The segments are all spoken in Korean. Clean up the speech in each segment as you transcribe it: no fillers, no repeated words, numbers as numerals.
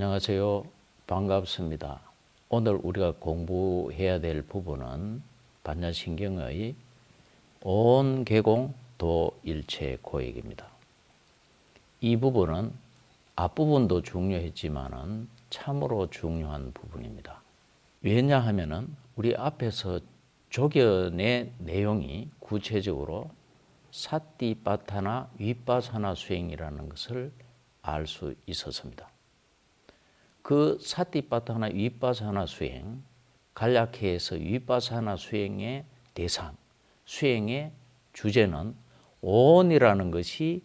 안녕하세요. 반갑습니다. 오늘 우리가 공부해야 될 부분은 반야신경의 온개공 도일체 고액입니다. 이 부분은 앞부분도 중요했지만은 참으로 중요한 부분입니다. 왜냐하면은 우리 앞에서 조견의 내용이 구체적으로 사띠빠타나 윗바사나 수행이라는 것을 알 수 있었습니다. 그 사띠빠타나 윗바사나 수행, 간략해서 윗바사나 수행의 대상, 수행의 주제는 온이라는 것이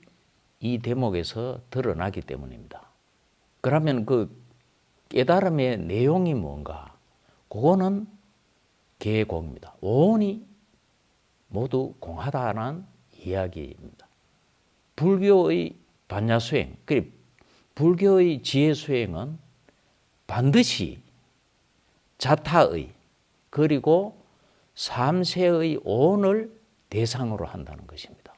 이 대목에서 드러나기 때문입니다. 그러면 그 깨달음의 내용이 뭔가? 그거는 개공입니다. 온이 모두 공하다는 이야기입니다. 불교의 반야수행, 불교의 지혜수행은 반드시 자타의 그리고 삼세의 온을 대상으로 한다는 것입니다.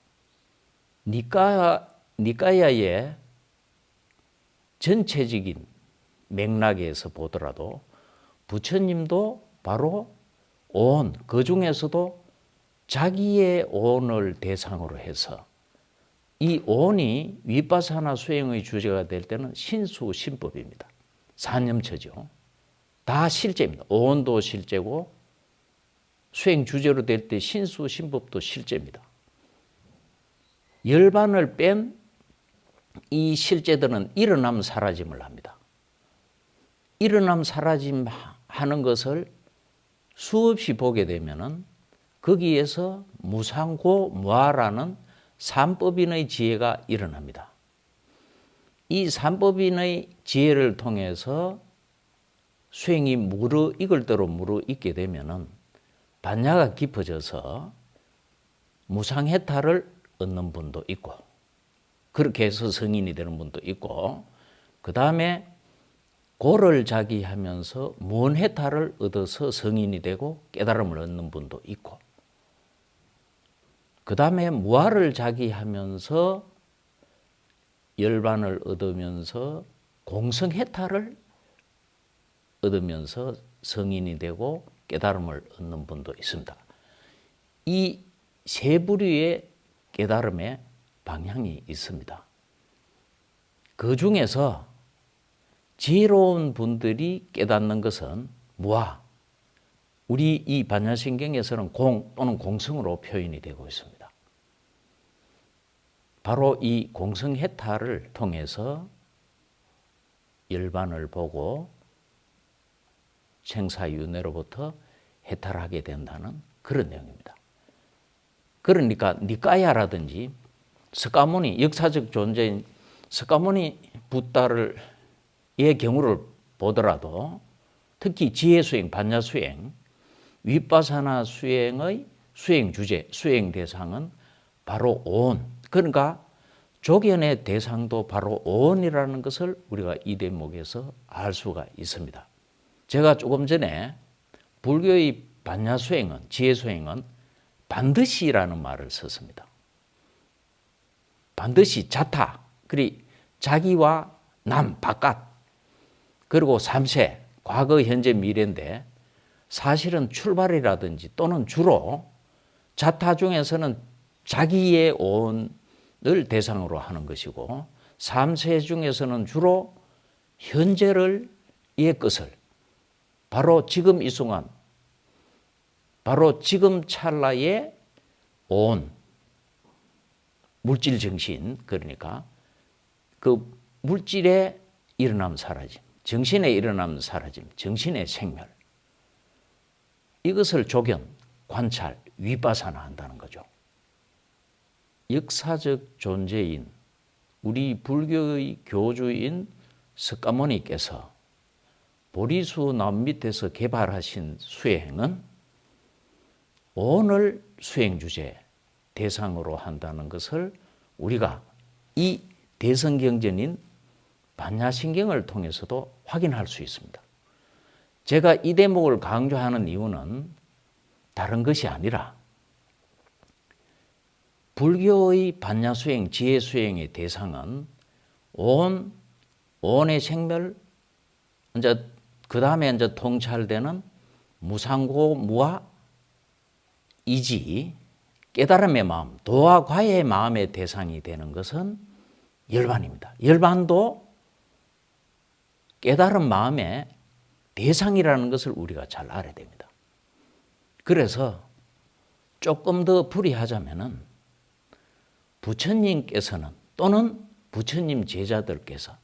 니까야의 전체적인 맥락에서 보더라도 부처님도 바로 온, 그 중에서도 자기의 온을 대상으로 해서 이 온이 윗바사나 수행의 주제가 될 때는 신수신법입니다. 산념처죠. 다 실제입니다. 온도 실제고 수행 주제로 될 때 신수신법도 실제입니다. 열반을 뺀 이 실제들은 일어남 사라짐을 합니다. 일어남 사라짐 하는 것을 수없이 보게 되면은 거기에서 무상고 무아라는 삼법인의 지혜가 일어납니다. 이 삼법인의 지혜를 통해서 수행이 무르익을 대로 무르익게 되면은 반야가 깊어져서 무상해탈을 얻는 분도 있고, 그렇게 해서 성인이 되는 분도 있고, 그 다음에 고를 자기하면서 무언해탈을 얻어서 성인이 되고 깨달음을 얻는 분도 있고, 그 다음에 무아를 자기하면서 열반을 얻으면서 공성해탈을 얻으면서 성인이 되고 깨달음을 얻는 분도 있습니다. 이 세 부류의 깨달음의 방향이 있습니다. 그 중에서 지혜로운 분들이 깨닫는 것은 무아, 우리 이 반야신경에서는 공 또는 공성으로 표현이 되고 있습니다. 바로 이 공성해탈을 통해서 열반을 보고 생사윤회로부터 해탈하게 된다는 그런 내용입니다. 그러니까 니까야라든지 스가모니, 역사적 존재인 스가모니 붓다의 경우를 보더라도 특히 지혜수행, 반야수행, 윗바사나 수행의 수행 주제, 수행 대상은 바로 온, 그러니까 조견의 대상도 바로 온이라는 것을 우리가 이 대목에서 알 수가 있습니다. 제가 조금 전에 불교의 반야수행은, 지혜수행은 반드시라는 말을 썼습니다. 반드시 자타, 그리고 자기와 남, 바깥, 그리고 삼세, 과거, 현재, 미래인데 사실은 출발이라든지 또는 주로 자타 중에서는 자기의 온을 대상으로 하는 것이고, 삼세 중에서는 주로 현재를 의 것을 바로 지금 이 순간, 바로 지금 찰나의 온, 물질 정신, 그러니까 그 물질의 일어남 사라짐, 정신의 일어남 사라짐, 정신의 생멸, 이것을 조견, 관찰, 윗바사나 한다는 거죠. 역사적 존재인 우리 불교의 교주인 석가모니께서 보리수 나무 밑에서 개발하신 수행은 온을 수행 주제 대상으로 한다는 것을 우리가 이 대성경전인 반야신경을 통해서도 확인할 수 있습니다. 제가 이 대목을 강조하는 이유는 다른 것이 아니라 불교의 반야수행, 지혜수행의 대상은 온의 생멸, 이제 그 다음에 이제 통찰되는 무상고무와 이지, 깨달음의 마음, 도와 과의 마음의 대상이 되는 것은 열반입니다. 열반도 깨달은 마음의 대상이라는 것을 우리가 잘 알아야 됩니다. 그래서 조금 더 풀이하자면은 부처님께서는 또는 부처님 제자들께서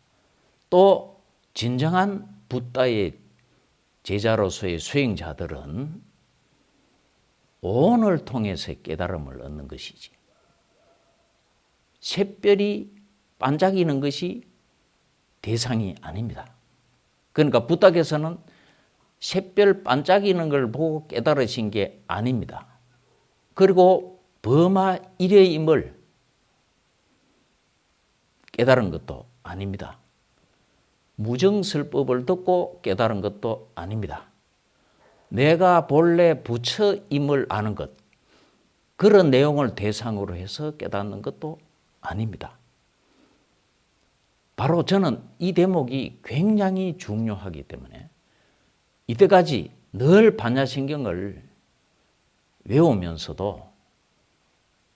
또 진정한 붓다의 제자로서의 수행자들은 오온을 통해서 깨달음을 얻는 것이지 샛별이 반짝이는 것이 대상이 아닙니다. 그러니까 부다께서는 샛별 반짝이는 걸 보고 깨달으신 게 아닙니다. 그리고 범아 일회임을 깨달은 것도 아닙니다. 무정설법을 듣고 깨달은 것도 아닙니다. 내가 본래 부처임을 아는 것, 그런 내용을 대상으로 해서 깨닫는 것도 아닙니다. 바로 저는 이 대목이 굉장히 중요하기 때문에 이때까지 늘 반야신경을 외우면서도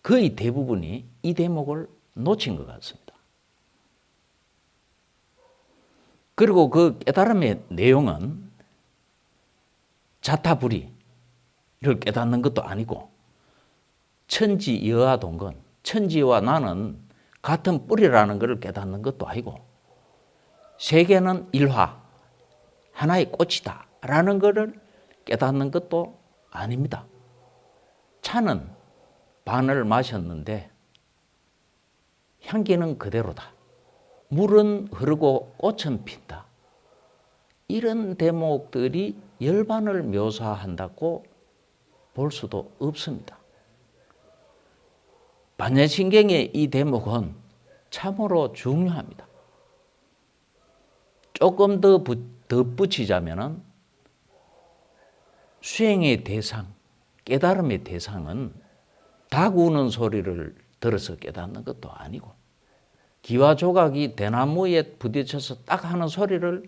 거의 대부분이 이 대목을 놓친 것 같습니다. 그리고 그 깨달음의 내용은 자타불이를 깨닫는 것도 아니고 천지 여하 동건, 천지와 나는 같은 뿌리라는 것을 깨닫는 것도 아니고 세계는 일화, 하나의 꽃이다 라는 것을 깨닫는 것도 아닙니다. 차는 반을 마셨는데 향기는 그대로다. 물은 흐르고 꽃은 핀다. 이런 대목들이 열반을 묘사한다고 볼 수도 없습니다. 반야신경의 이 대목은 참으로 중요합니다. 조금 더 덧붙이자면 수행의 대상, 깨달음의 대상은 닭 우는 소리를 들어서 깨닫는 것도 아니고 기와 조각이 대나무에 부딪혀서 딱 하는 소리를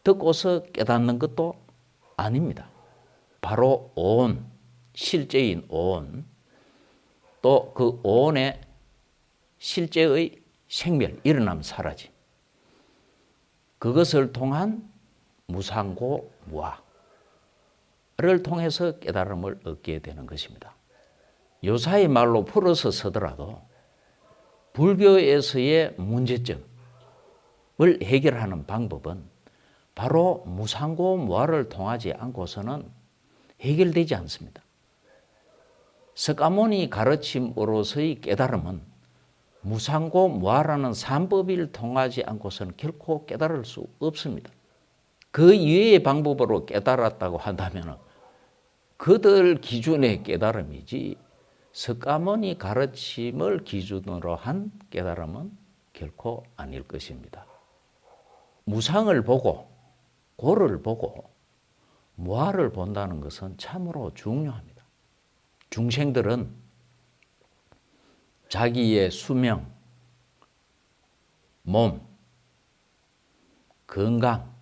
듣고서 깨닫는 것도 아닙니다. 바로 오온, 실제인 오온, 또 그 오온의 실제의 생멸, 일어남 사라짐, 그것을 통한 무상고 무아를 통해서 깨달음을 얻게 되는 것입니다. 요사의 말로 풀어서 서더라도 불교에서의 문제점을 해결하는 방법은 바로 무상고 무아를 통하지 않고서는 해결되지 않습니다. 석가모니 가르침으로서의 깨달음은 무상고 무아라는 삼법을 통하지 않고서는 결코 깨달을 수 없습니다. 그 이외의 방법으로 깨달았다고 한다면 그들 기준의 깨달음이지 석가모니 가르침을 기준으로 한 깨달음은 결코 아닐 것입니다. 무상을 보고 고를 보고 무아를 본다는 것은 참으로 중요합니다. 중생들은 자기의 수명, 몸, 건강,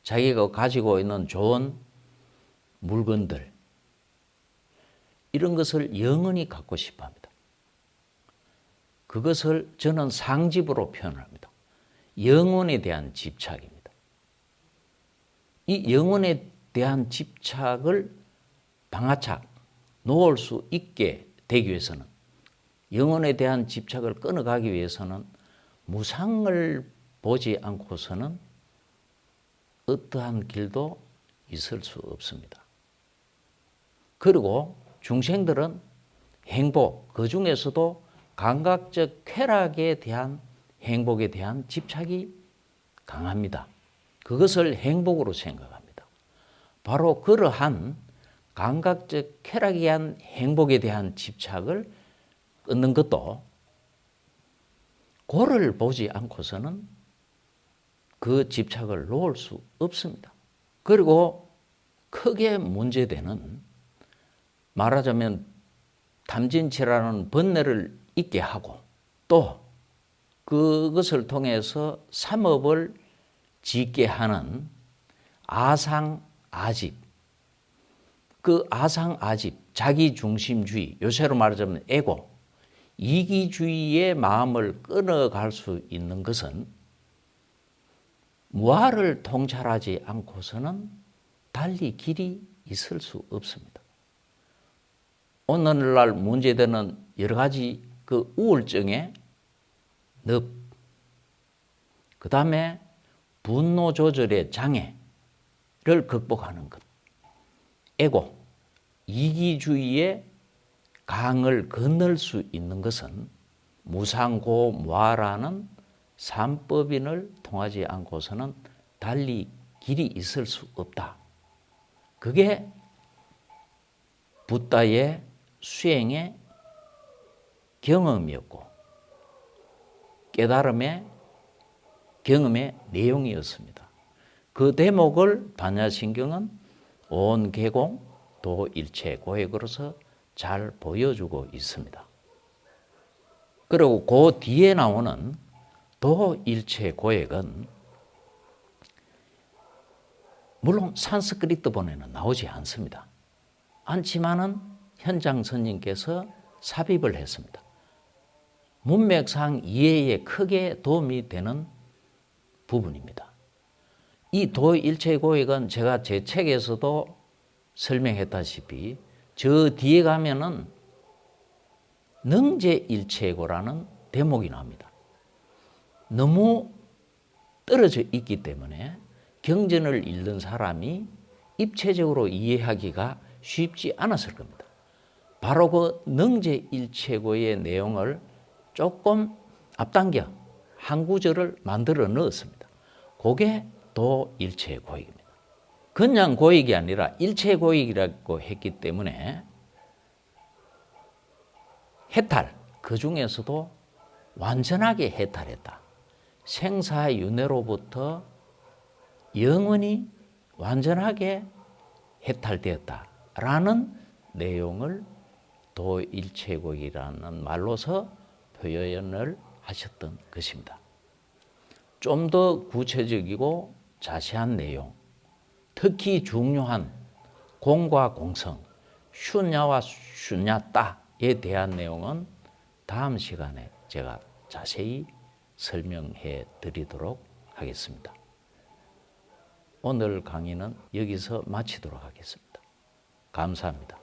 자기가 가지고 있는 좋은 물건들, 이런 것을 영원히 갖고 싶어 합니다. 그것을 저는 상집으로 표현합니다. 영혼에 대한 집착입니다. 이 영혼에 대한 집착을 방아착, 놓을 수 있게 되기 위해서는, 영혼에 대한 집착을 끊어가기 위해서는 무상을 보지 않고서는 어떠한 길도 있을 수 없습니다. 그리고 중생들은 행복, 그 중에서도 감각적 쾌락에 대한 행복에 대한 집착이 강합니다. 그것을 행복으로 생각합니다. 바로 그러한 감각적 쾌락에 대한 행복에 대한 집착을 끊는 것도 고를 보지 않고서는 그 집착을 놓을 수 없습니다. 그리고 크게 문제되는, 말하자면 탐진치라는 번뇌를 있게 하고 또 그것을 통해서 삼업을 짓게 하는 아상아집. 그 아상아집, 자기중심주의, 요새로 말하자면 에고, 이기주의의 마음을 끊어갈 수 있는 것은 무아를 통찰하지 않고서는 달리 길이 있을 수 없습니다. 오늘날 문제되는 여러 가지 그 우울증의 늪, 그 다음에 분노 조절의 장애를 극복하는 것, 에고, 이기주의의 강을 건널 수 있는 것은 무상고무아라는 삼법인을 통하지 않고서는 달리 길이 있을 수 없다. 그게 붓다의 수행의 경험이었고 깨달음의 경험의 내용이었습니다. 그 대목을 반야심경은 온 개공 도일체 고액으로서 잘 보여주고 있습니다. 그리고 그 뒤에 나오는 도일체 고액은 물론 산스크리트본에는 나오지 않습니다. 않지만은 현장 스님께서 삽입을 했습니다. 문맥상 이해에 크게 도움이 되는 부분입니다. 이 도일체고액은 제가 제 책에서도 설명했다시피 저 뒤에 가면은 능제일체고라는 대목이 나옵니다. 너무 떨어져 있기 때문에 경전을 읽는 사람이 입체적으로 이해하기가 쉽지 않았을 겁니다. 바로 그 능제일체고의 내용을 조금 앞당겨 한 구절을 만들어 넣었습니다. 그게 도일체고익입니다. 그냥 고익이 아니라 일체고익이라고 했기 때문에 해탈, 그 중에서도 완전하게 해탈했다. 생사윤회로부터 영원히 완전하게 해탈되었다라는 내용을 도일체고익이라는 말로서 표현을 하셨던 것입니다. 좀 더 구체적이고 자세한 내용, 특히 중요한 공과 공성, 슈냐와 슈냐따에 대한 내용은 다음 시간에 제가 자세히 설명해 드리도록 하겠습니다. 오늘 강의는 여기서 마치도록 하겠습니다. 감사합니다.